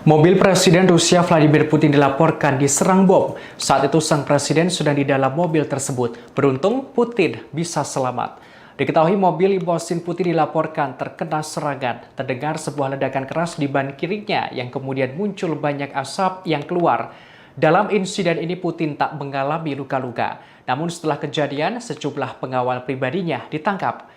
Mobil Presiden Rusia Vladimir Putin dilaporkan diserang bom. Saat itu sang presiden sedang di dalam mobil tersebut. Beruntung Putin bisa selamat. Diketahui mobil limousin Putin dilaporkan terkena serangan. Terdengar sebuah ledakan keras di ban kirinya yang kemudian muncul banyak asap yang keluar. Dalam insiden ini Putin tak mengalami luka-luka. Namun setelah kejadian, sejumlah pengawal pribadinya ditangkap.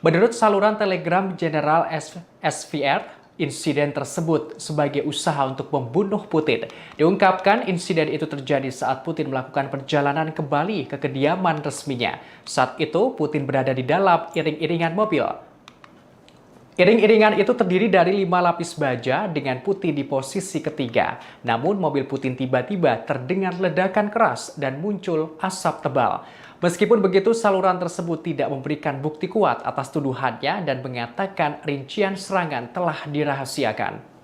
Menurut saluran Telegram General SVR, insiden tersebut sebagai usaha untuk membunuh Putin. Diungkapkan insiden itu terjadi saat Putin melakukan perjalanan kembali ke kediaman resminya. Saat itu Putin berada di dalam iring-iringan mobil. Iring-iringan itu terdiri dari 5 lapis baja dengan Putin di posisi ketiga. Namun mobil Putin tiba-tiba terdengar ledakan keras dan muncul asap tebal. Meskipun begitu, saluran tersebut tidak memberikan bukti kuat atas tuduhannya dan mengatakan rincian serangan telah dirahasiakan.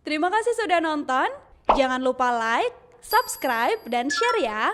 Terima kasih sudah nonton. Jangan lupa like, subscribe, dan share ya.